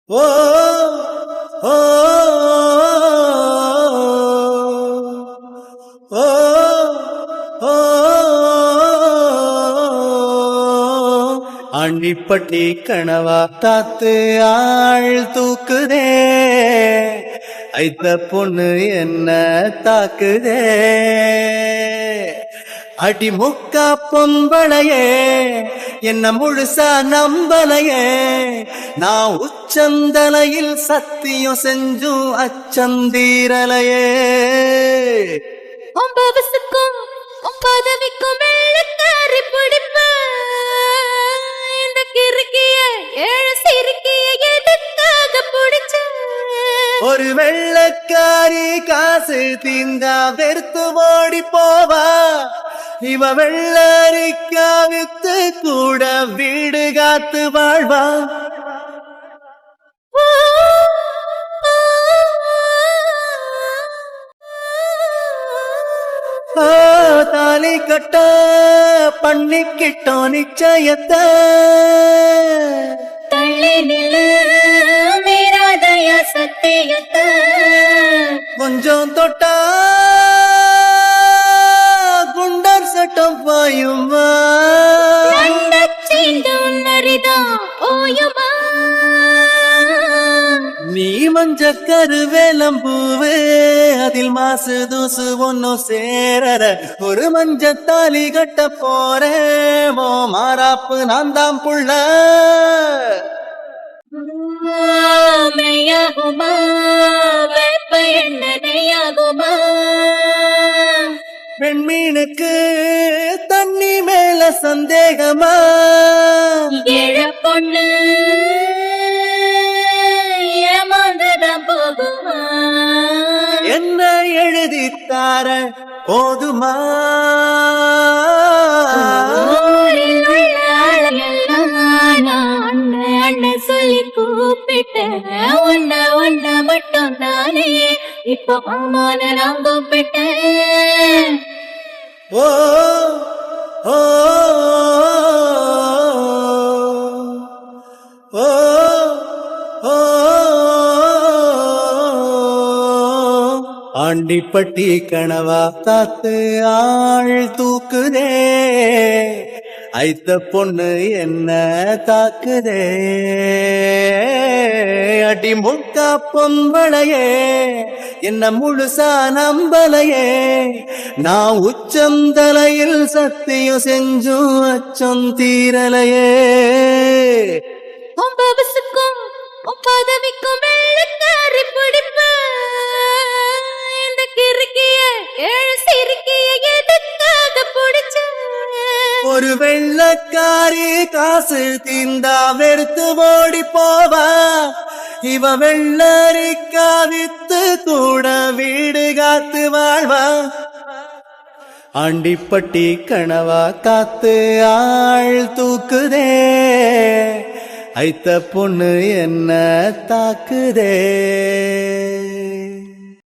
ஓ ஓ ஓ ஓ ஆண்டிப்பட்டி கனவா தாத்து ஆள் தூக்குதே ஐத்த பொண்ணு என்ன தாக்குதே அடி முக்கா பொம்பளையே என்ன முழுசா நம்பலையே நான் உச்சந்தலையில் சத்தியம் செஞ்சும் அச்சந்தீரலையே ஒன்பதுக்கும் ஒன்பதவிக்கும் வெள்ளக்காரி பிடிப்ப இந்த கிறுக்கிய ஏழு சிறுக்கிய எதுக்காக பிடிச்ச ஒரு வெள்ளக்காரி காசு தீந்தா வெறுத்து ஓடி போவா இவ வெள்ளரிக்கா வித்து கூட வீடு காத்து வாழ்வா தாலி கட்ட பண்ணிக்கிட்டோம் நிச்சயத்தை தள்ளி நில்லு மீராதய சத்தியத்தை கொஞ்சம் தொட்டா குண்டர் சட்டம் பாயுமா ஓயுமா நீ மஞ்ச கருவேலம்பூவே அதில் மாசு தூசு ஒன்னும் சேரற ஒரு மஞ்ச தாலி கட்ட போறேன் மாறாப்பு நான் தான் புள்ள மெய்யாகுமா வேப்ப எண்ணெயாகுமா பெண்மீனுக்கு தண்ணி மேல சந்தேகமா ஏழ பொண்ணு ஏமாந்துதான் போகுமா என்ன எழுதித்தார போதுமா அண்ணன் சொல்லி கூப்பிட்டேன் ஒன்ன மட்டும் தானே இப்போ அம்மான நான் கூப்பிட்டேன் ஓ ஓ ஓ ஓ ஆண்டிப்பட்டி கனவா தாத்து ஆள் தூக்குதே ஐத்த பொண்ணு என்ன தாக்குதே அடி முக்கா பொம்பளையே என்ன முழுசா நம்பலையே நான் உச்சந்தலையில் சத்தியம் செஞ்சும் அச்சம் தீரலையே ஒன்பதுக்கும் ஒன்பதவிக்கும் வெள்ளக்காரி பிடிப்ப இந்த கிறுக்கிய ஏழு சிறுக்கிய எதுக்காக பிடிச்ச ஒரு வெள்ளக்காரி காசு தீந்தா வெறுத்து ஓடி போவா இவ வெள்ளரிக்கா வித்து கூட வீடு காத்து வாழ்வா ஆண்டிப்பட்டி கனவா காத்து ஆள் தூக்குதே ஐத்த பொண்ணு என்ன தாக்குதே